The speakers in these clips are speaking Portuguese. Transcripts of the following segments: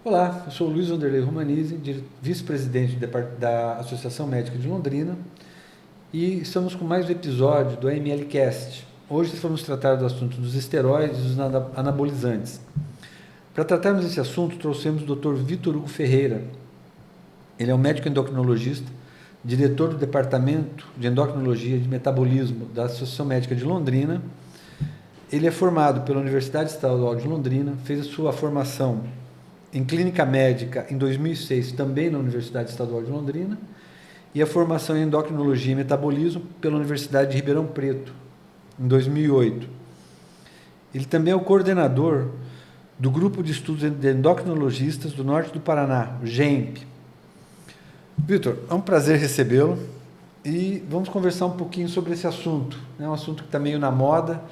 Olá, eu sou o Luiz Wanderlei Romanizzi, vice-presidente da Associação Médica de Londrina, e estamos com mais um episódio do AMLcast. Hoje vamos tratar do assunto dos esteroides e dos anabolizantes. Para tratarmos desse assunto, trouxemos o Dr. Vitor Hugo Ferreira. Ele é um médico endocrinologista, diretor do Departamento de Endocrinologia e de Metabolismo da Associação Médica de Londrina. Ele é formado pela Universidade Estadual de Londrina, fez a sua formação em clínica médica em 2006, também na Universidade Estadual de Londrina, e a formação em endocrinologia e metabolismo pela Universidade de Ribeirão Preto, em 2008. Ele também é o coordenador do Grupo de Estudos de Endocrinologistas do Norte do Paraná, o GEMP. Vitor, é um prazer recebê-lo e vamos conversar um pouquinho sobre esse assunto. É um assunto que está meio na moda.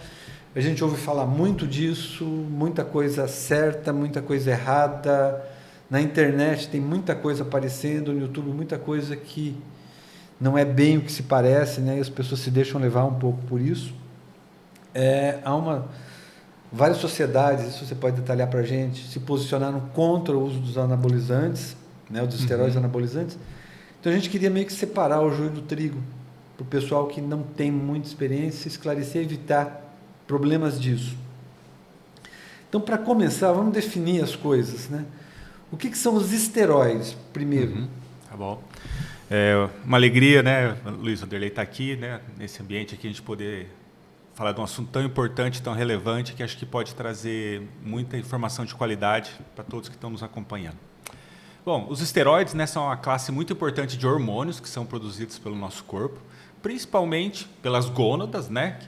A gente ouve falar muito disso, muita coisa certa, muita coisa errada. Na internet tem muita coisa aparecendo, no YouTube muita coisa que não é bem o que se parece, né? E as pessoas se deixam levar um pouco por isso. Várias sociedades, isso você pode detalhar para a gente, se posicionaram contra o uso dos anabolizantes, né? Dos esteroides anabolizantes. Então a gente queria meio que separar o joio do trigo, para o pessoal que não tem muita experiência, esclarecer e evitar problemas disso. Então, para começar, vamos definir as coisas, né? O que são os esteroides, primeiro? Tá bom. É uma alegria, né, Luiz Wanderlei estar aqui, né, nesse ambiente aqui, a gente poder falar de um assunto tão importante, tão relevante, que acho que pode trazer muita informação de qualidade para todos que estão nos acompanhando. Bom, os esteroides, né, são uma classe muito importante de hormônios que são produzidos pelo nosso corpo, principalmente pelas gônadas, né,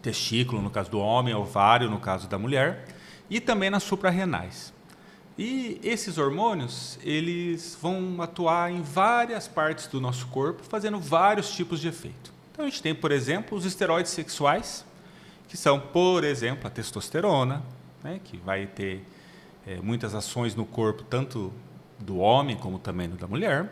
testículo, no caso do homem, ovário, no caso da mulher, e também nas suprarrenais. E esses hormônios, eles vão atuar em várias partes do nosso corpo, fazendo vários tipos de efeito. Então, a gente tem, por exemplo, os esteroides sexuais, que são, por exemplo, a testosterona, né, que vai ter muitas ações no corpo, tanto do homem como também da mulher.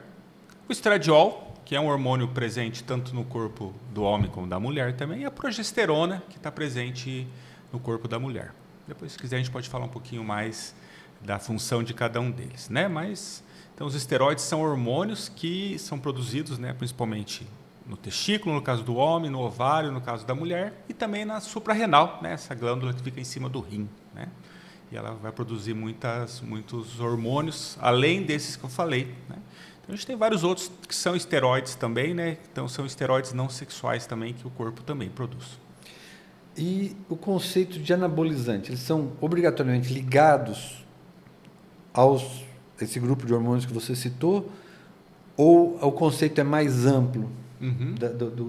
O estradiol, que é um hormônio presente tanto no corpo do homem como da mulher também, e a progesterona, que está presente no corpo da mulher. Depois, se quiser, a gente pode falar um pouquinho mais da função de cada um deles, né? Mas, então, os esteroides são hormônios que são produzidos, né, principalmente no testículo, no caso do homem, no ovário, no caso da mulher, e também na suprarrenal, né, essa glândula que fica em cima do rim, né? E ela vai produzir muitos hormônios, além desses que eu falei, né? A gente tem vários outros que são esteroides também, né? Então são esteroides não sexuais também que o corpo também produz. E o conceito de anabolizante, eles são obrigatoriamente ligados esse grupo de hormônios que você citou, ou o conceito é mais amplo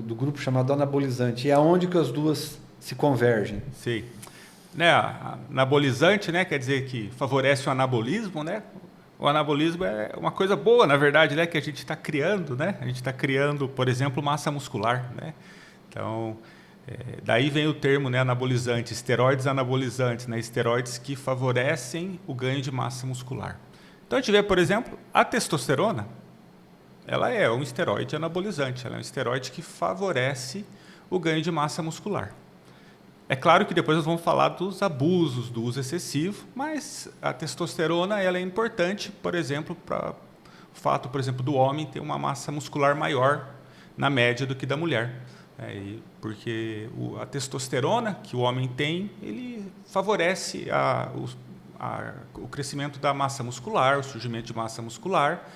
do grupo chamado anabolizante? E é onde que as duas se convergem? Sim. Né, anabolizante, né, quer dizer que favorece o anabolismo, né? O anabolismo é uma coisa boa, na verdade, né, que a gente está criando, né? A gente está criando, por exemplo, massa muscular, né? Então, daí vem o termo, né, anabolizante, esteroides anabolizantes, né? Esteroides que favorecem o ganho de massa muscular. Então, a gente vê, por exemplo, a testosterona, ela é um esteroide anabolizante, ela é um esteroide que favorece o ganho de massa muscular. É claro que depois nós vamos falar dos abusos, do uso excessivo, mas a testosterona ela é importante, por exemplo, para o fato, por exemplo, do homem ter uma massa muscular maior na média do que da mulher. Porque a testosterona que o homem tem, ele favorece o crescimento da massa muscular, o surgimento de massa muscular.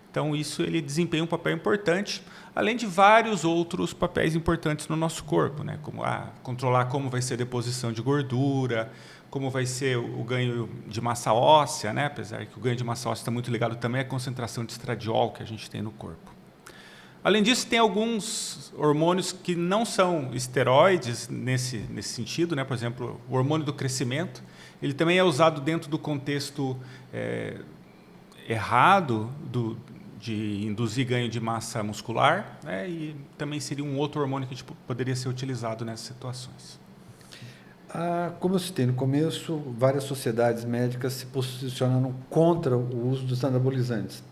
Então, isso ele desempenha um papel importante, além de vários outros papéis importantes no nosso corpo, né? Como controlar como vai ser a deposição de gordura, como vai ser o ganho de massa óssea, né? Apesar que o ganho de massa óssea está muito ligado também à concentração de estradiol que a gente tem no corpo. Além disso, tem alguns hormônios que não são esteroides nesse sentido, né? Por exemplo, o hormônio do crescimento, ele também é usado dentro do contexto errado de induzir ganho de massa muscular, né? E também seria um outro hormônio que poderia ser utilizado nessas situações. Como eu citei no começo, várias sociedades médicas se posicionaram contra o uso dos anabolizantes.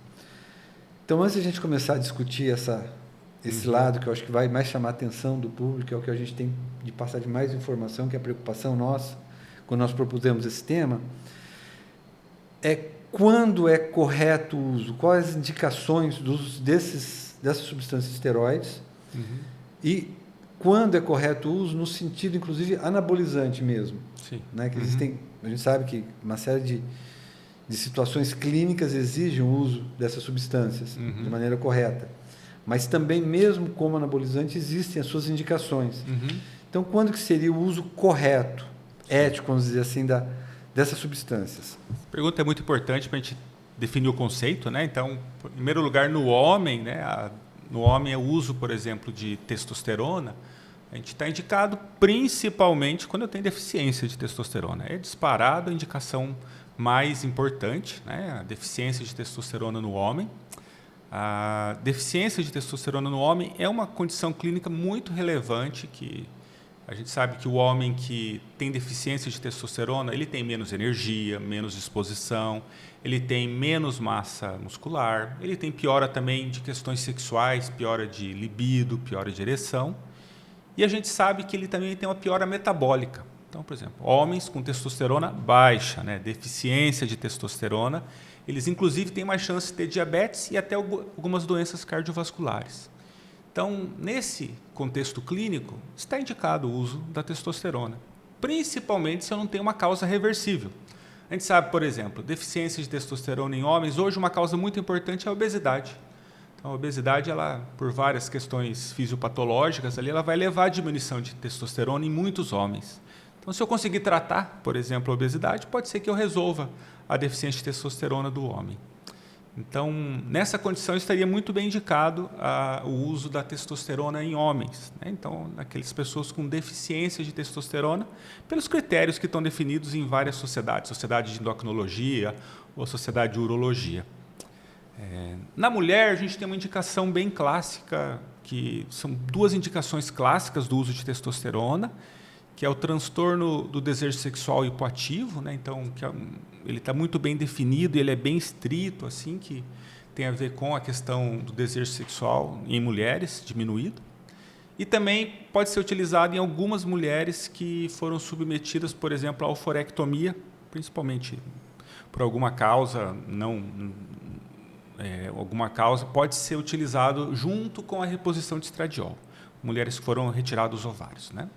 Então, antes de a gente começar a discutir esse lado, que eu acho que vai mais chamar a atenção do público, é o que a gente tem de passar de mais informação, que é a preocupação nossa, quando nós propusemos esse tema, é quando é correto o uso, quais as indicações do uso dessas substâncias esteroides, e quando é correto o uso no sentido, inclusive, anabolizante mesmo. Sim. Né? Que existem, a gente sabe que uma série de situações clínicas exigem o uso dessas substâncias de maneira correta. Mas também, mesmo como anabolizante, existem as suas indicações. Então, quando que seria o uso correto, ético, vamos dizer assim, dessas substâncias? A pergunta é muito importante para a gente definir o conceito, né? Então, em primeiro lugar, no homem, né? No homem, o uso, por exemplo, de testosterona, a gente está indicado principalmente quando eu tenho deficiência de testosterona. É disparado a indicação mais importante, né? A deficiência de testosterona no homem. A deficiência de testosterona no homem é uma condição clínica muito relevante que a gente sabe que o homem que tem deficiência de testosterona, ele tem menos energia, menos disposição, ele tem menos massa muscular, ele tem piora também de questões sexuais, piora de libido, piora de ereção. E a gente sabe que ele também tem uma piora metabólica. Então, por exemplo, homens com testosterona baixa, né, deficiência de testosterona, eles inclusive têm mais chance de ter diabetes e até algumas doenças cardiovasculares. Então, nesse contexto clínico, está indicado o uso da testosterona, principalmente se eu não tenho uma causa reversível. A gente sabe, por exemplo, deficiência de testosterona em homens, hoje uma causa muito importante é a obesidade. Então, a obesidade, ela, por várias questões fisiopatológicas, ali, ela vai levar à diminuição de testosterona em muitos homens. Então, se eu conseguir tratar, por exemplo, a obesidade, pode ser que eu resolva a deficiência de testosterona do homem. Então, nessa condição, estaria muito bem indicado o uso da testosterona em homens. Né? Então, naquelas pessoas com deficiência de testosterona, pelos critérios que estão definidos em várias sociedades, sociedade de endocrinologia ou sociedade de urologia. Na mulher, a gente tem uma indicação bem clássica, que são duas indicações clássicas do uso de testosterona, que é o transtorno do desejo sexual hipoativo, né? Então, ele está muito bem definido, ele é bem estrito, assim, que tem a ver com a questão do desejo sexual em mulheres diminuído. E também pode ser utilizado em algumas mulheres que foram submetidas, por exemplo, à oforectomia, principalmente por alguma causa, alguma causa, pode ser utilizado junto com a reposição de estradiol. Mulheres que foram retirados os ovários, né?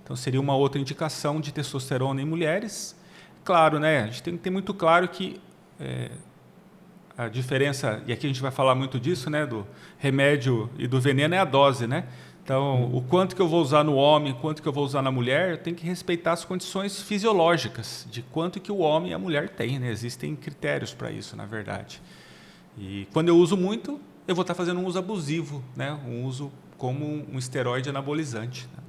Então, seria uma outra indicação de testosterona em mulheres. Claro, né, a gente tem que ter muito claro que a diferença, e aqui a gente vai falar muito disso, né, do remédio e do veneno, é a dose. Né? Então, o quanto que eu vou usar no homem, o quanto que eu vou usar na mulher, eu tenho que respeitar as condições fisiológicas de quanto que o homem e a mulher têm. Né? Existem critérios para isso, na verdade. E quando eu uso muito, eu vou estar fazendo um uso abusivo, né? Um uso como um esteroide anabolizante. Né?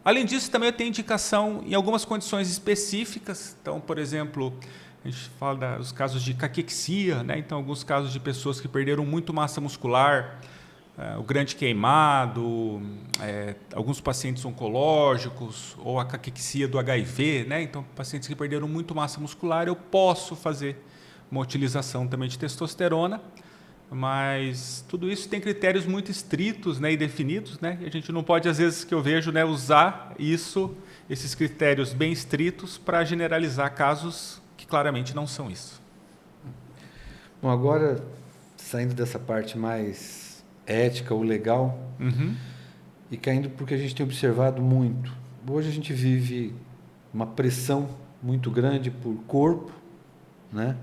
Além disso, também eu tenho indicação em algumas condições específicas. Então, por exemplo, a gente fala dos casos de caquexia, né? Então, alguns casos de pessoas que perderam muito massa muscular, o grande queimado, alguns pacientes oncológicos, ou a caquexia do HIV, né? Então, pacientes que perderam muito massa muscular, eu posso fazer uma utilização também de testosterona. Mas tudo isso tem critérios muito estritos, né, e definidos, né? E a gente não pode, às vezes, que eu vejo, né, usar esses critérios bem estritos para generalizar casos que claramente não são isso. Bom, agora, saindo dessa parte mais ética ou legal, e caindo porque a gente tem observado muito. Hoje a gente vive uma pressão muito grande por corpo, né?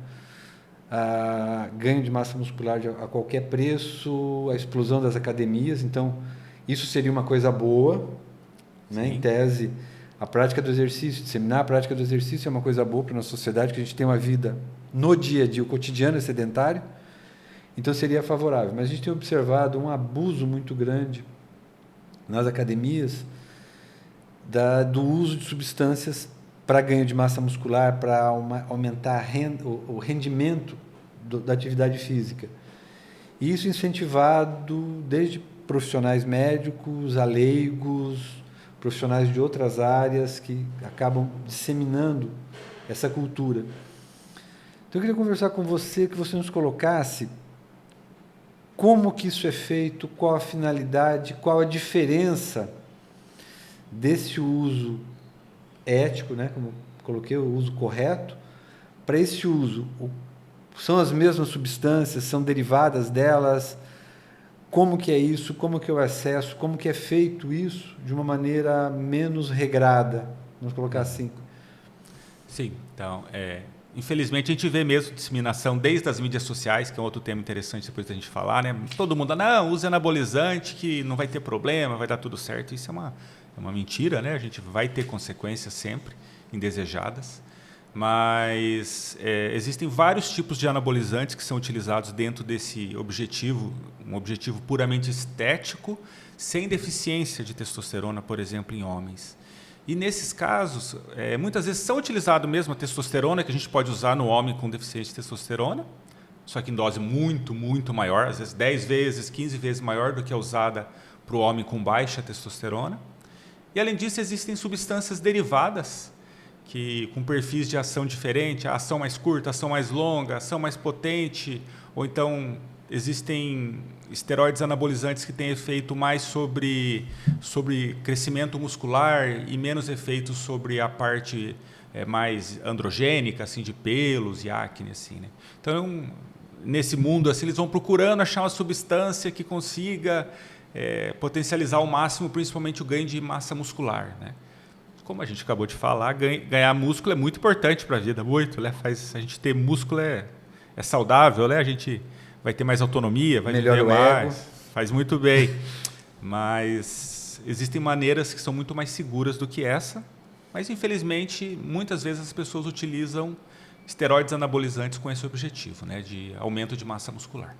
Ganho de massa muscular a qualquer preço, a explosão das academias. Então, isso seria uma coisa boa, né? Em tese, a prática do exercício, disseminar a prática do exercício é uma coisa boa para a nossa sociedade, que a gente tem uma vida no dia a dia, o cotidiano é sedentário, então seria favorável. Mas a gente tem observado um abuso muito grande nas academias do uso de substâncias para ganho de massa muscular, para aumentar o rendimento da atividade física. E isso incentivado desde profissionais médicos a leigos, profissionais de outras áreas que acabam disseminando essa cultura. Então, eu queria conversar com você, que você nos colocasse como que isso é feito, qual a finalidade, qual a diferença desse uso ético, né, como coloquei, o uso correto, para esse uso, São as mesmas substâncias? São derivadas delas? Como que é isso? Como que é o acesso? Como que é feito isso de uma maneira menos regrada? Vamos colocar assim. Sim, então, infelizmente a gente vê mesmo disseminação desde as mídias sociais, que é um outro tema interessante depois da gente falar, né? Todo mundo, não, usa anabolizante que não vai ter problema, vai dar tudo certo. Isso é uma mentira, né? A gente vai ter consequências sempre indesejadas, mas existem vários tipos de anabolizantes que são utilizados dentro desse objetivo, um objetivo puramente estético, sem deficiência de testosterona, por exemplo, em homens. E nesses casos, muitas vezes são utilizados mesmo a testosterona, que a gente pode usar no homem com deficiência de testosterona, só que em dose muito, muito maior, às vezes 10 vezes, 15 vezes maior do que a usada para o homem com baixa testosterona. E, além disso, existem substâncias derivadas, que com perfis de ação diferente, a ação mais curta, a ação mais longa, a ação mais potente, ou então existem esteroides anabolizantes que têm efeito mais sobre crescimento muscular e menos efeito sobre a parte mais androgênica, assim, de pelos e acne, assim, né? Então, nesse mundo, assim, eles vão procurando achar uma substância que consiga potencializar ao máximo, principalmente o ganho de massa muscular, né? Como a gente acabou de falar, ganhar músculo é muito importante para a vida, muito, né? Faz a gente ter músculo é saudável, né? A gente vai ter mais autonomia, vai viver mais, faz muito bem. Mas existem maneiras que são muito mais seguras do que essa, mas infelizmente muitas vezes as pessoas utilizam esteroides anabolizantes com esse objetivo, né? De aumento de massa muscular.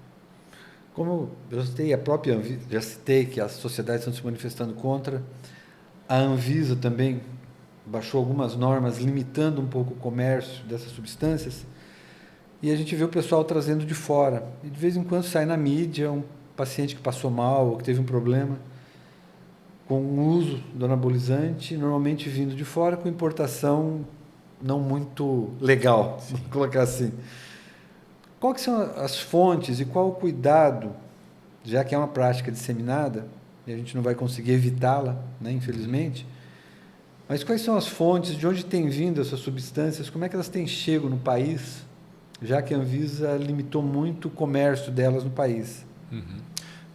Como eu citei, a própria Anvisa, já citei que as sociedades estão se manifestando contra, a Anvisa também baixou algumas normas limitando um pouco o comércio dessas substâncias, e a gente vê o pessoal trazendo de fora. E de vez em quando sai na mídia um paciente que passou mal ou que teve um problema com o uso do anabolizante, normalmente vindo de fora, com importação não muito legal, vou colocar assim. Quais são as fontes e qual o cuidado, já que é uma prática disseminada, e a gente não vai conseguir evitá-la, né, infelizmente, mas quais são as fontes, de onde têm vindo essas substâncias, como é que elas têm chego no país, já que a Anvisa limitou muito o comércio delas no país? Uhum.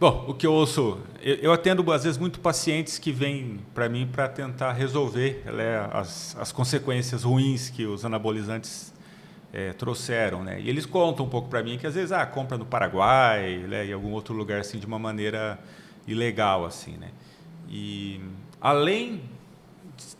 Bom, o que eu ouço, eu atendo às vezes muito pacientes que vêm para mim para tentar resolver as consequências ruins que os anabolizantes trouxeram, né? E eles contam um pouco para mim que às vezes compra no Paraguai, né, em algum outro lugar assim de uma maneira ilegal, assim, né? E além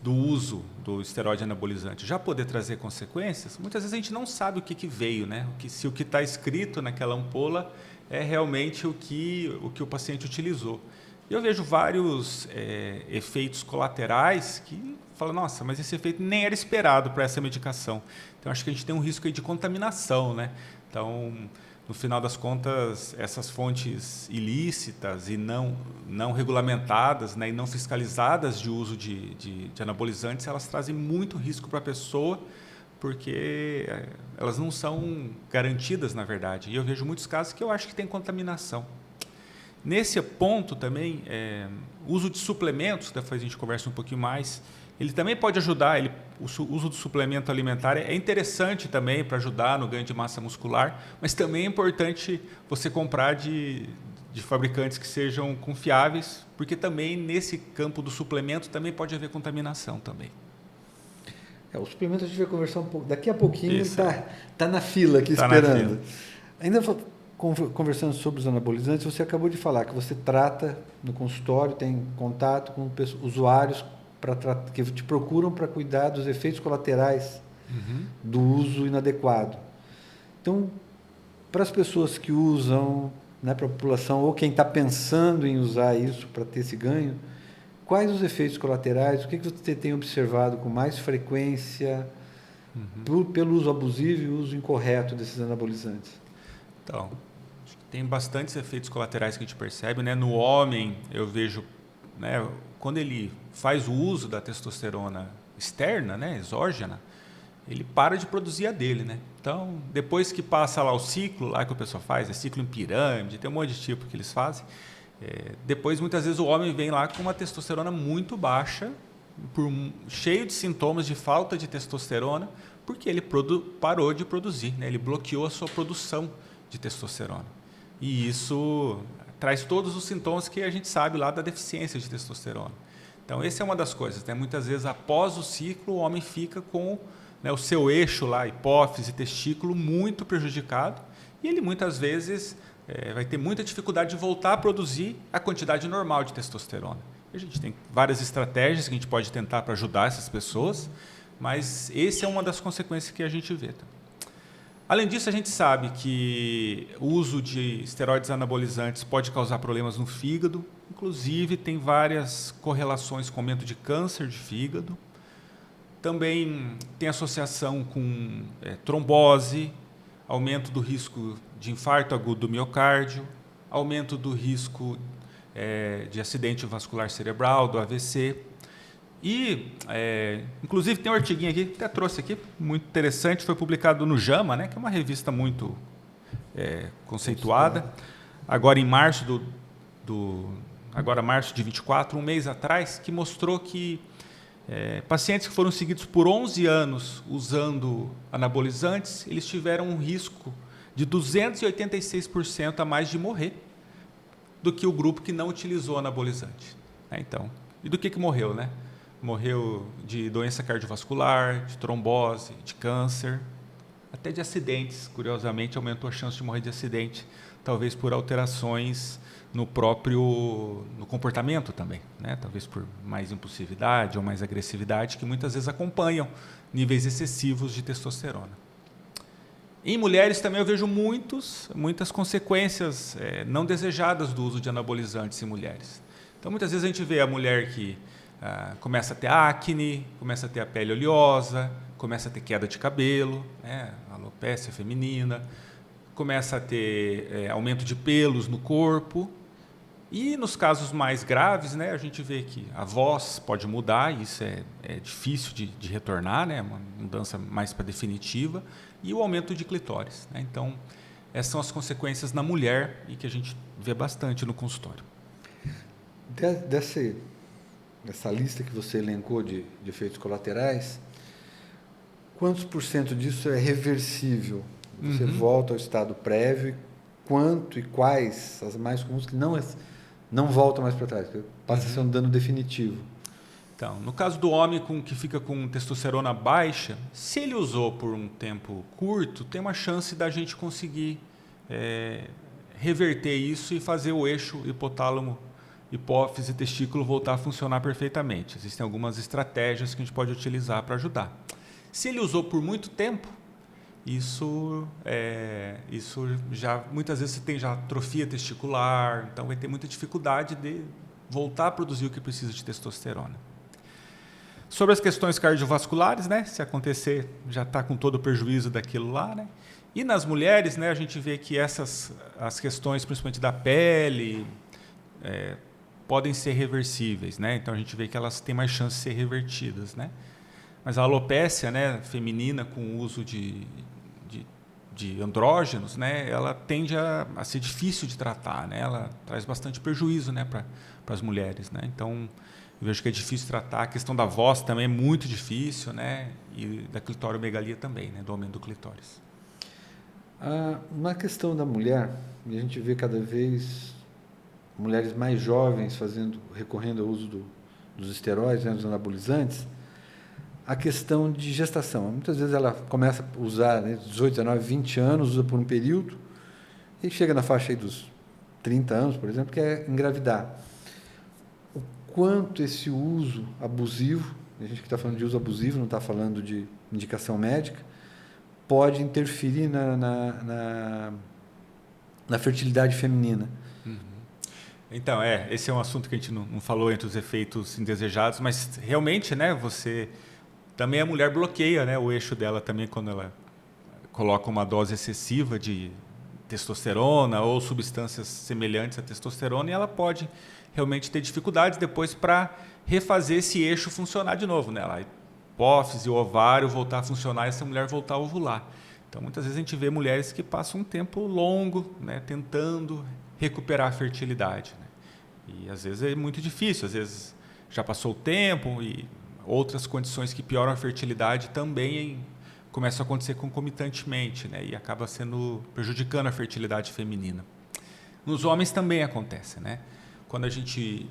do uso do esteroide anabolizante já poder trazer consequências, muitas vezes a gente não sabe o que veio, né? Se o que está escrito naquela ampola é realmente o que o paciente utilizou. E eu vejo vários efeitos colaterais que falam, nossa, mas esse efeito nem era esperado para essa medicação. Então, acho que a gente tem um risco aí de contaminação, né? Então, no final das contas, essas fontes ilícitas e não regulamentadas, né, e não fiscalizadas de uso de anabolizantes, elas trazem muito risco para a pessoa, porque elas não são garantidas, na verdade. E eu vejo muitos casos que eu acho que tem contaminação. Nesse ponto também, o uso de suplementos, depois a gente conversa um pouquinho mais, ele também pode ajudar, o uso do suplemento alimentar é interessante também para ajudar no ganho de massa muscular, mas também é importante você comprar de fabricantes que sejam confiáveis, porque também nesse campo do suplemento também pode haver contaminação também. O suplemento a gente vai conversar um pouco, daqui a pouquinho ele está na fila aqui esperando. Ainda conversando sobre os anabolizantes, você acabou de falar que você trata no consultório, tem contato com usuários que te procuram para cuidar dos efeitos colaterais do uso inadequado. Então, para as pessoas que usam, né, para a população, ou quem está pensando em usar isso para ter esse ganho, quais os efeitos colaterais, o que você tem observado com mais frequência pelo uso abusivo e uso incorreto desses anabolizantes? Então, tem bastantes efeitos colaterais que a gente percebe, né? No homem, eu vejo, né, quando ele faz o uso da testosterona externa, né, exógena, ele para de produzir a dele, né? Então, depois que passa lá o ciclo, lá que o pessoal faz, ciclo em pirâmide, tem um monte de tipo que eles fazem, depois muitas vezes o homem vem lá com uma testosterona muito baixa, cheio de sintomas de falta de testosterona, porque ele parou de produzir, né? Ele bloqueou a sua produção de testosterona. E isso traz todos os sintomas que a gente sabe lá da deficiência de testosterona. Então, essa é uma das coisas, né? Muitas vezes, após o ciclo, o homem fica com, né, o seu eixo lá, hipófise e testículo, muito prejudicado, e ele muitas vezes vai ter muita dificuldade de voltar a produzir a quantidade normal de testosterona. A gente tem várias estratégias que a gente pode tentar para ajudar essas pessoas, mas essa é uma das consequências que a gente vê. Além disso, a gente sabe que o uso de esteroides anabolizantes pode causar problemas no fígado, inclusive tem várias correlações com aumento de câncer de fígado. Também tem associação com trombose, aumento do risco de infarto agudo do miocárdio, aumento do risco de acidente vascular cerebral, do AVC. E, inclusive, tem um artiguinho aqui, até trouxe aqui, muito interessante, foi publicado no JAMA, né, que é uma revista muito conceituada. Agora, em março março de 24, um mês atrás, que mostrou que pacientes que foram seguidos por 11 anos usando anabolizantes, eles tiveram um risco de 286% a mais de morrer do que o grupo que não utilizou anabolizante. Então, e do que morreu, né? Morreu de doença cardiovascular, de trombose, de câncer, até de acidentes. Curiosamente, aumentou a chance de morrer de acidente, talvez por alterações no comportamento também, né? Talvez por mais impulsividade ou mais agressividade, que muitas vezes acompanham níveis excessivos de testosterona. Em mulheres também eu vejo muitas consequências não desejadas do uso de anabolizantes em mulheres. Então, muitas vezes a gente vê a mulher que começa a ter acne, começa a ter a pele oleosa, começa a ter queda de cabelo, né, alopécia feminina, começa a ter aumento de pelos no corpo. E nos casos mais graves, né, a gente vê que a voz pode mudar, isso é difícil de retornar, né, uma mudança mais para definitiva, e o aumento de clitóris, né? Então, essas são as consequências na mulher e que a gente vê bastante no consultório. Dessa lista que você elencou de efeitos colaterais, quantos por cento disso é reversível? Você volta ao estado prévio, quanto e quais as mais comuns que não voltam mais para trás, passa a ser um dano definitivo? Então, no caso do homem que fica com testosterona baixa, se ele usou por um tempo curto, tem uma chance da gente conseguir reverter isso e fazer o eixo hipotálamo, hipófise e testículo voltar a funcionar perfeitamente. Existem algumas estratégias que a gente pode utilizar para ajudar. Se ele usou por muito tempo, isso já muitas vezes você tem já atrofia testicular, então vai ter muita dificuldade de voltar a produzir o que precisa de testosterona. Sobre as questões cardiovasculares, né, se acontecer, já está com todo o prejuízo daquilo lá, né? E nas mulheres, né, a gente vê que as questões, principalmente da pele, podem ser reversíveis, né? Então a gente vê que elas têm mais chance de ser revertidas, né? Mas a alopécia, né, feminina com o uso de andrógenos, né, ela tende a ser difícil de tratar, né? Ela traz bastante prejuízo, né, para as mulheres, né? Então eu vejo que é difícil tratar. A questão da voz também é muito difícil, né? E da clitoromegalia também, né, do aumento do clitóris. Na questão da mulher, a gente vê cada vez mulheres mais jovens recorrendo ao uso dos esteroides, né, dos anabolizantes, a questão de gestação. Muitas vezes ela começa a usar, né, 18, 19, 20 anos, usa por um período, e chega na faixa aí dos 30 anos, por exemplo, quer engravidar. O quanto esse uso abusivo, a gente que está falando de uso abusivo, não está falando de indicação médica, pode interferir na fertilidade feminina. Então, esse é um assunto que a gente não falou entre os efeitos indesejados, mas realmente, né, também a mulher bloqueia, né, o eixo dela também quando ela coloca uma dose excessiva de testosterona ou substâncias semelhantes à testosterona, e ela pode realmente ter dificuldades depois para refazer esse eixo funcionar de novo, né? A hipófise, o ovário voltar a funcionar e essa mulher voltar a ovular. Então, muitas vezes a gente vê mulheres que passam um tempo longo, né, tentando recuperar a fertilidade, né? E às vezes é muito difícil, às vezes já passou o tempo e outras condições que pioram a fertilidade também começam a acontecer concomitantemente, né? E acaba prejudicando a fertilidade feminina. Nos homens também acontece, né? Quando a gente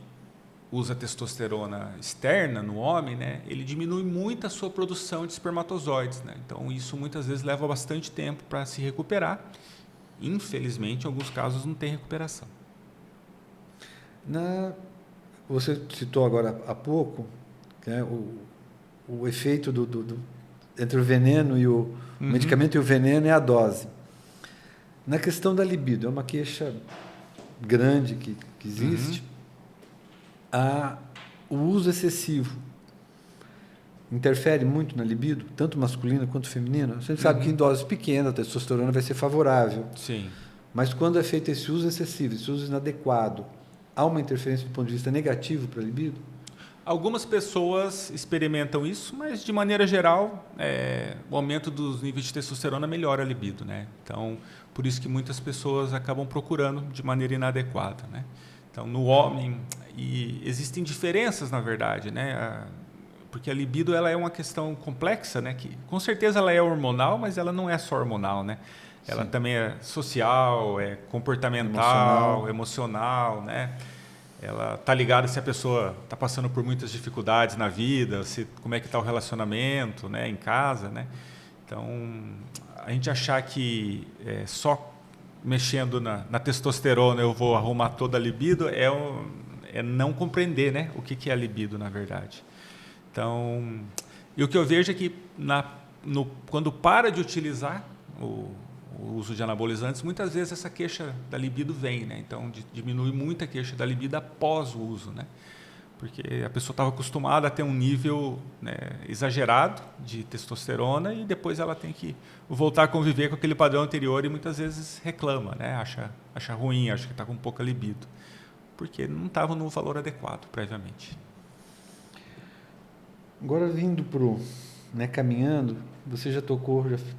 usa testosterona externa no homem, né, ele diminui muito a sua produção de espermatozoides, né? Então isso muitas vezes leva bastante tempo para se recuperar. Infelizmente, em alguns casos não tem recuperação. Você citou agora há pouco, né, o efeito entre o veneno e o medicamento e o veneno é a dose. Na questão da libido, é uma queixa grande que existe. O uso excessivo interfere muito na libido, tanto masculina quanto feminina. Você sabe que em doses pequenas a testosterona vai ser favorável. Sim. Mas quando é feito esse uso excessivo, esse uso inadequado, há uma interferência do ponto de vista negativo para a libido? Algumas pessoas experimentam isso, mas de maneira geral, o aumento dos níveis de testosterona melhora a libido, né? Então, por isso que muitas pessoas acabam procurando de maneira inadequada, né? Então, no homem, e existem diferenças, na verdade, né? Porque a libido ela é uma questão complexa, né? Que com certeza ela é hormonal, mas ela não é só hormonal, né? Ela também é social, é comportamental, emocional, né? Ela tá ligada se a pessoa está passando por muitas dificuldades na vida, como é que está o relacionamento, né, em casa, né? Então, a gente achar que só mexendo na testosterona eu vou arrumar toda a libido é não compreender, né, o que é a libido, na verdade. Então, e o que eu vejo é que quando para de utilizar o uso de anabolizantes, muitas vezes essa queixa da libido vem, né? Então diminui muito a queixa da libido após o uso, né? Porque a pessoa estava acostumada a ter um nível, né, exagerado de testosterona e depois ela tem que voltar a conviver com aquele padrão anterior e muitas vezes reclama, né? Acha ruim, acha que está com pouca libido, porque não estava no valor adequado previamente. Agora vindo caminhando, você já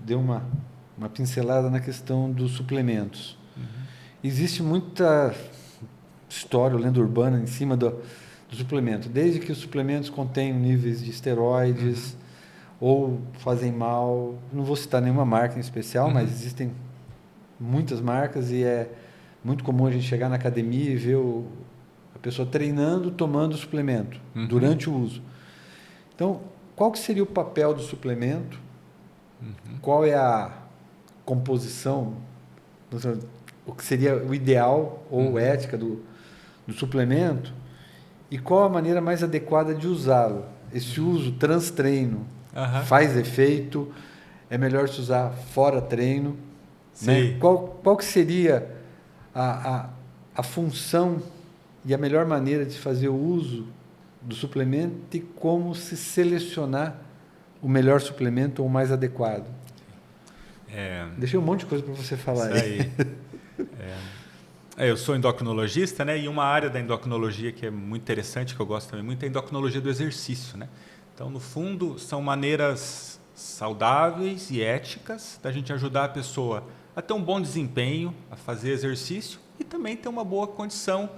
deu uma pincelada na questão dos suplementos. Existe muita história, lenda urbana em cima do suplemento, desde que os suplementos contêm níveis de esteroides ou fazem mal. Não vou citar nenhuma marca em especial, mas existem muitas marcas e é muito comum a gente chegar na academia e ver a pessoa treinando, tomando suplemento durante o uso. Então, qual que seria o papel do suplemento? Qual é a composição, o que seria o ideal ou ética do suplemento e qual a maneira mais adequada de usá-lo? Esse uso trans-treino faz efeito? É melhor se usar fora treino? Né? Qual que seria a função e a melhor maneira de fazer o uso do suplemento e como se selecionar o melhor suplemento ou o mais adequado? Deixei um monte de coisa para você falar aí. Eu sou endocrinologista, né? E uma área da endocrinologia que é muito interessante, que eu gosto também muito, é a endocrinologia do exercício, né? Então, no fundo, são maneiras saudáveis e éticas da gente ajudar a pessoa a ter um bom desempenho, a fazer exercício e também ter uma boa condição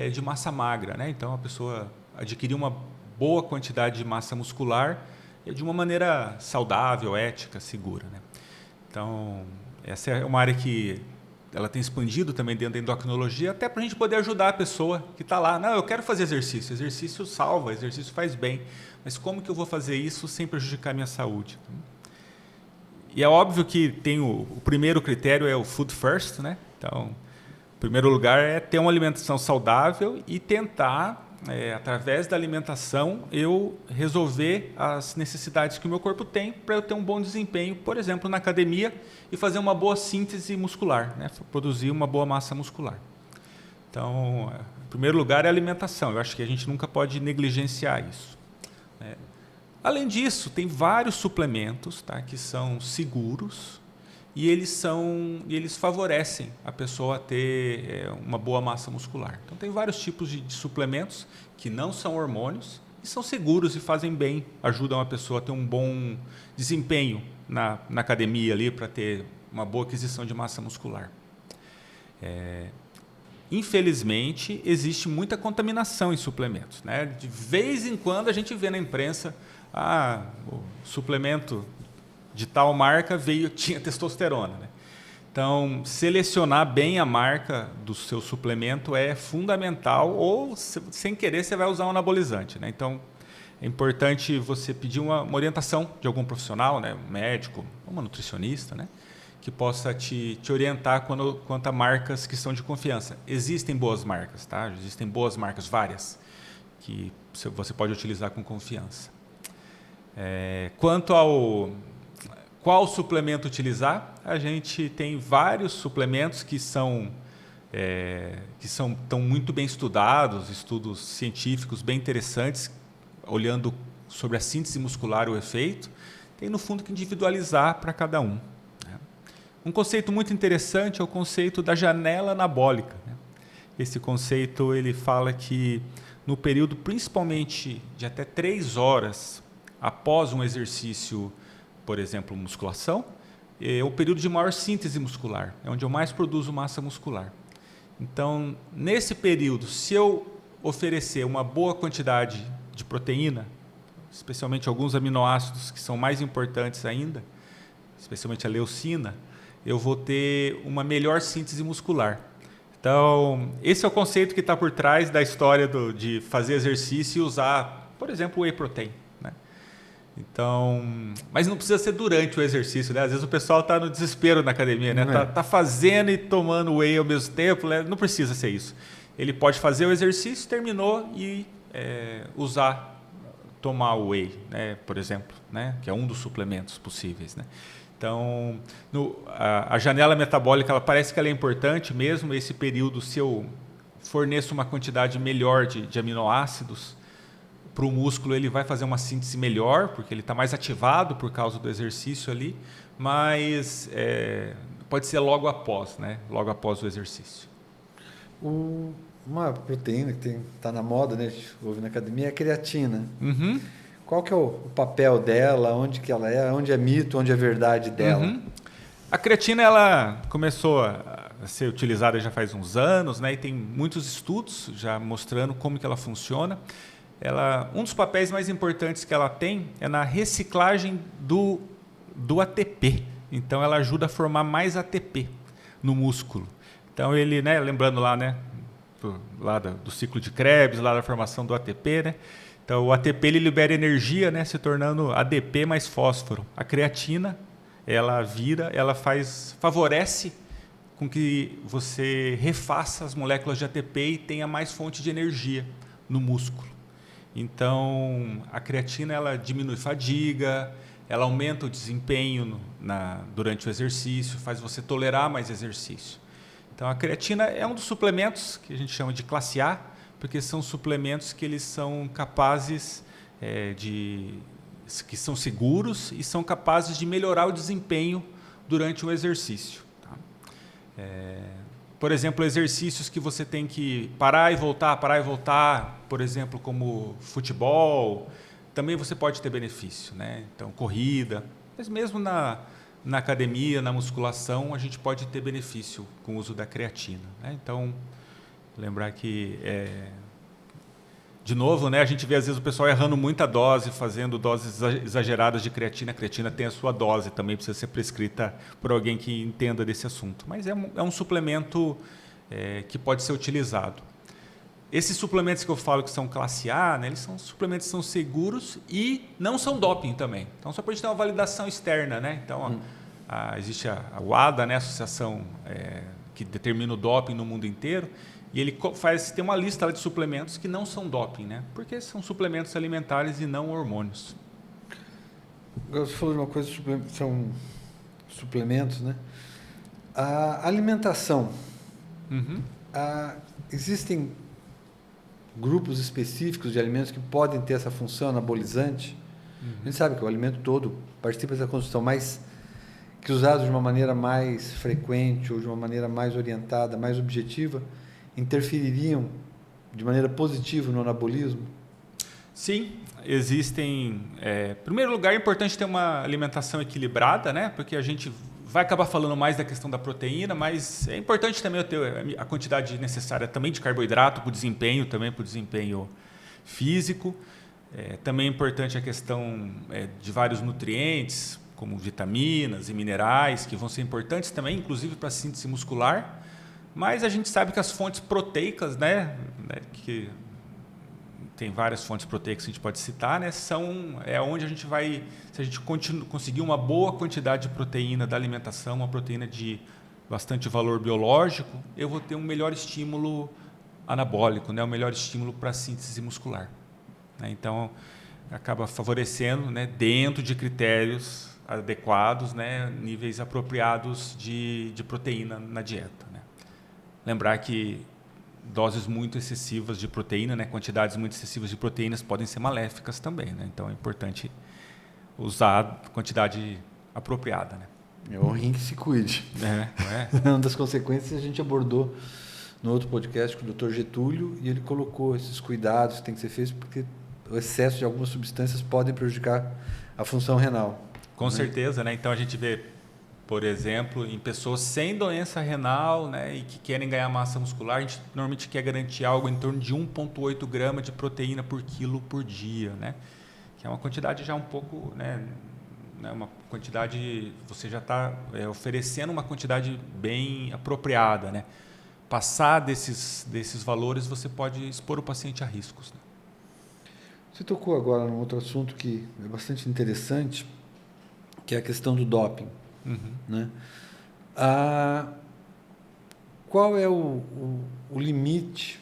de massa magra, né? Então, a pessoa adquirir uma boa quantidade de massa muscular de uma maneira saudável, ética, segura, né? Então, essa é uma área que ela tem expandido também dentro da endocrinologia, até para a gente poder ajudar a pessoa que está lá. Não, eu quero fazer exercício. Exercício salva, exercício faz bem. Mas como que eu vou fazer isso sem prejudicar a minha saúde? E é óbvio que tem o primeiro critério é o food first, né? Então, o primeiro lugar é ter uma alimentação saudável e tentar, através da alimentação, eu resolver as necessidades que o meu corpo tem para eu ter um bom desempenho, por exemplo, na academia e fazer uma boa síntese muscular, né? Produzir uma boa massa muscular. Então, em primeiro lugar é a alimentação. Eu acho que a gente nunca pode negligenciar isso. Além disso, tem vários suplementos, tá, que são seguros e eles favorecem a pessoa a ter uma boa massa muscular. Então, tem vários tipos de suplementos que não são hormônios e são seguros e fazem bem, ajudam a pessoa a ter um bom desempenho na academia ali para ter uma boa aquisição de massa muscular. Infelizmente, existe muita contaminação em suplementos, né? De vez em quando a gente vê na imprensa o suplemento de tal marca tinha testosterona, né? Então, selecionar bem a marca do seu suplemento é fundamental, ou sem querer você vai usar um anabolizante, né? Então, é importante você pedir uma orientação de algum profissional, né? Um médico, uma nutricionista, né? Que possa te orientar quanto a marcas que são de confiança. Existem boas marcas, tá? Existem boas marcas, várias, que você pode utilizar com confiança. Quanto ao qual suplemento utilizar, a gente tem vários suplementos que estão muito bem estudados, estudos científicos bem interessantes, olhando sobre a síntese muscular o efeito. Tem, no fundo, que individualizar para cada um. Né? Um conceito muito interessante é o conceito da janela anabólica. Né? Esse conceito ele fala que no período principalmente de até 3 horas após um exercício, por exemplo, musculação, é o período de maior síntese muscular, é onde eu mais produzo massa muscular. Então, nesse período, se eu oferecer uma boa quantidade de proteína, especialmente alguns aminoácidos que são mais importantes ainda, especialmente a leucina, eu vou ter uma melhor síntese muscular. Então, esse é o conceito que está por trás da história de fazer exercício e usar, por exemplo, whey protein. Então, mas não precisa ser durante o exercício, né? Às vezes o pessoal está no desespero na academia, né? Tá fazendo e tomando whey ao mesmo tempo, né? Não precisa ser isso. Ele pode fazer o exercício, terminou e tomar o whey, né? Por exemplo, né? Que é um dos suplementos possíveis, né? Então, a janela metabólica, ela parece que ela é importante mesmo. Esse período, se eu forneço uma quantidade melhor de aminoácidos para o músculo, ele vai fazer uma síntese melhor, porque ele está mais ativado por causa do exercício ali, mas pode ser logo após, né? Logo após o exercício. Uma proteína que está na moda, né? A gente ouve na academia, é a creatina. Uhum. Qual que é o papel dela, onde que ela é, onde é mito, onde é verdade dela? Uhum. A creatina ela começou a ser utilizada já faz uns anos, né? E tem muitos estudos já mostrando como que ela funciona. Um dos papéis mais importantes que ela tem é na reciclagem do ATP. Então, ela ajuda a formar mais ATP no músculo. Então, ele, né, lembrando lá, né, do ciclo de Krebs, lá da formação do ATP, né? Então, o ATP ele libera energia, né, se tornando ADP mais fósforo. A creatina, ela favorece com que você refaça as moléculas de ATP e tenha mais fonte de energia no músculo. Então, a creatina ela diminui fadiga, ela aumenta o desempenho durante o exercício, faz você tolerar mais exercício. Então, a creatina é um dos suplementos que a gente chama de classe A, porque são suplementos que eles são capazes que são seguros e são capazes de melhorar o desempenho durante o exercício. Tá? Por exemplo, exercícios que você tem que parar e voltar, por exemplo, como futebol, também você pode ter benefício, né? Então, corrida, mas mesmo na academia, na musculação, a gente pode ter benefício com o uso da creatina, né? Então, lembrar que, de novo, né, a gente vê às vezes o pessoal errando muita dose, fazendo doses exageradas de creatina. A creatina tem a sua dose, também precisa ser prescrita por alguém que entenda desse assunto. Mas é um suplemento que pode ser utilizado. Esses suplementos que eu falo que são classe A, né, eles são suplementos que são seguros e não são doping também. Então, só para a gente ter uma validação externa, né? Então, existe a WADA, né, a associação que determina o doping no mundo inteiro, e ele tem uma lista de suplementos que não são doping, né? Porque são suplementos alimentares e não hormônios. Você falou de uma coisa, são suplementos, né? A alimentação. Uhum. Existem grupos específicos de alimentos que podem ter essa função anabolizante. Uhum. A gente sabe que o alimento todo participa dessa construção, mas que usados de uma maneira mais frequente ou de uma maneira mais orientada, mais objetiva, interfeririam de maneira positiva no anabolismo? Sim, existem. Em primeiro lugar, é importante ter uma alimentação equilibrada, né? Porque a gente vai acabar falando mais da questão da proteína, mas é importante também eu ter a quantidade necessária também de carboidrato para o desempenho físico. Também é importante a questão de vários nutrientes, como vitaminas e minerais, que vão ser importantes também, inclusive para a síntese muscular. Mas a gente sabe que as fontes proteicas, né, que tem várias fontes proteicas que a gente pode citar, né, é onde a gente vai, se a gente conseguir uma boa quantidade de proteína da alimentação, uma proteína de bastante valor biológico, eu vou ter um melhor estímulo anabólico, né, um melhor estímulo para a síntese muscular. Né, então, acaba favorecendo, né, dentro de critérios adequados, né, níveis apropriados de proteína na dieta. Né. Lembrar que doses muito excessivas de proteína, né, quantidades muito excessivas de proteínas podem ser maléficas também. Né, então é importante usar a quantidade apropriada. Né. É o rim que se cuide. Uma das consequências a gente abordou no outro podcast com o Dr. Getúlio e ele colocou esses cuidados que tem que ser feitos porque o excesso de algumas substâncias podem prejudicar a função renal. Com certeza, né? Então a gente vê, por exemplo, em pessoas sem doença renal, né, e que querem ganhar massa muscular, a gente normalmente quer garantir algo em torno de 1,8 gramas de proteína por quilo por dia, né? Que é uma quantidade já um pouco, né, uma quantidade, você já está oferecendo uma quantidade bem apropriada, né? Passar desses valores, você pode expor o paciente a riscos. Né? Você tocou agora num outro assunto que é bastante interessante, que é a questão do doping. Né? Qual é o limite,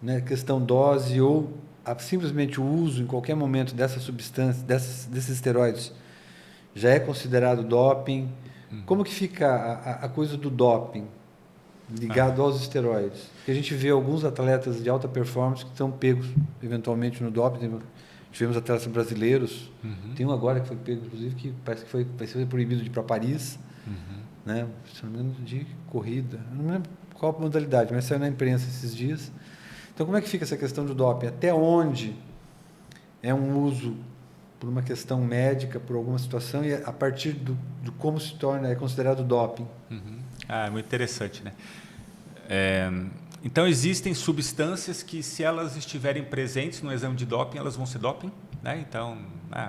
né, questão dose ou simplesmente o uso em qualquer momento dessa substância, desses esteroides, já é considerado doping? Como que fica a coisa do doping ligado aos esteroides? Porque a gente vê alguns atletas de alta performance que estão pegos eventualmente no doping. Tivemos atletas brasileiros, tem um agora que foi pego, inclusive, que parece que vai ser proibido de ir para Paris, né? Se não me engano, de corrida. Eu não me lembro qual a modalidade, mas saiu na imprensa esses dias. Então, como é que fica essa questão do doping? Até onde é um uso por uma questão médica, por alguma situação, e a partir de como se torna, é considerado doping? Muito interessante, né? Então, existem substâncias que, se elas estiverem presentes no exame de doping, elas vão ser doping. Né? Então,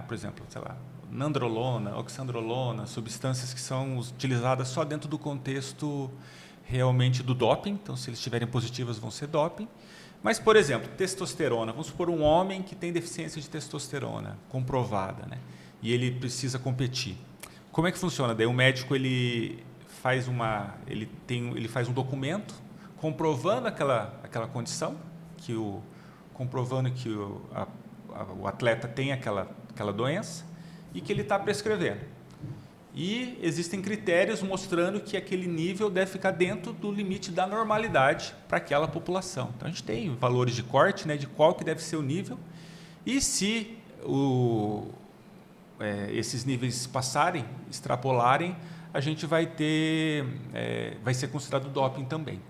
por exemplo, sei lá, nandrolona, oxandrolona, substâncias que são utilizadas só dentro do contexto realmente do doping. Então, se eles estiverem positivas, vão ser doping. Mas, por exemplo, testosterona. Vamos supor um homem que tem deficiência de testosterona comprovada, né? E ele precisa competir. Como é que funciona? Daí o médico ele faz um documento comprovando aquela condição, comprovando que o atleta tem aquela doença e que ele está prescrevendo. E existem critérios mostrando que aquele nível deve ficar dentro do limite da normalidade para aquela população. Então, a gente tem valores de corte, né, de qual que deve ser o nível. E se esses níveis passarem, extrapolarem, a gente vai ser considerado doping também.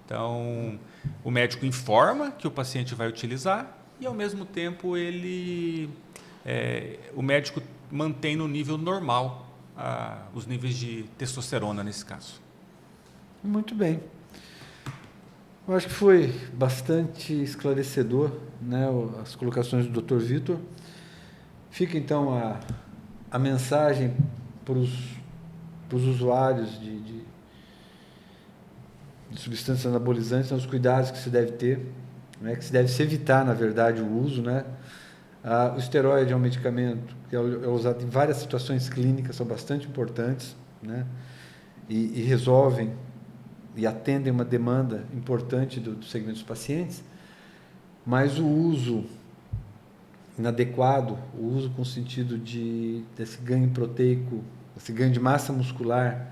Então, o médico informa que o paciente vai utilizar e, ao mesmo tempo, o médico mantém no nível normal os níveis de testosterona nesse caso. Muito bem. Eu acho que foi bastante esclarecedor, né, as colocações do Dr. Vitor. Fica, então, a mensagem para os usuários de substâncias anabolizantes, os cuidados que se deve ter, né, que se deve se evitar, na verdade, o uso, né? O esteroide é um medicamento que é usado em várias situações clínicas, são bastante importantes, né? E resolvem e atendem uma demanda importante do segmento dos pacientes, mas o uso inadequado, o uso com sentido desse ganho proteico, esse ganho de massa muscular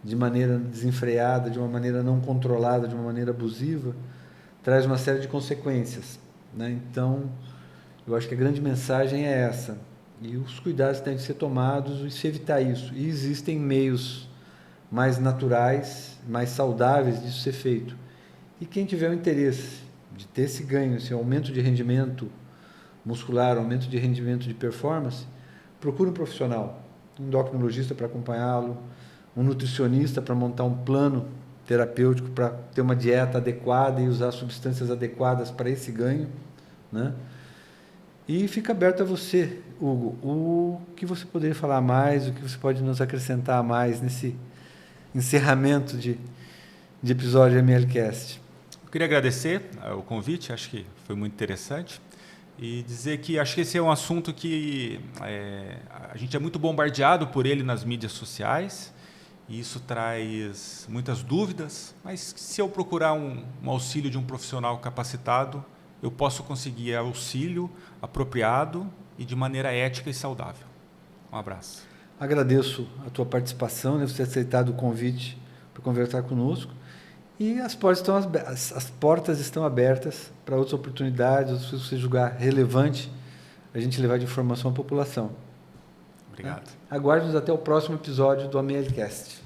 de maneira desenfreada, de uma maneira não controlada, de uma maneira abusiva, traz uma série de consequências, né? Então, eu acho que a grande mensagem é essa. E os cuidados têm que ser tomados e se evitar isso. E existem meios mais naturais, mais saudáveis disso ser feito. E quem tiver o interesse de ter esse ganho, esse aumento de rendimento muscular, aumento de rendimento de performance, procure um profissional, um endocrinologista para acompanhá-lo, um nutricionista para montar um plano terapêutico, para ter uma dieta adequada e usar substâncias adequadas para esse ganho, né? E fica aberto a você, Hugo, o que você poderia falar mais, o que você pode nos acrescentar mais nesse encerramento de episódio MLCast. Eu queria agradecer o convite, acho que foi muito interessante, e dizer que acho que esse é um assunto que a gente é muito bombardeado por ele nas mídias sociais, e isso traz muitas dúvidas, mas se eu procurar um auxílio de um profissional capacitado, eu posso conseguir auxílio apropriado e de maneira ética e saudável. Um abraço. Agradeço a tua participação, né, você ter aceitado o convite para conversar conosco. E as portas estão abertas para outras oportunidades, se você julgar relevante, a gente levar de informação à população. Obrigado. Aguarde-nos até o próximo episódio do AMLcast.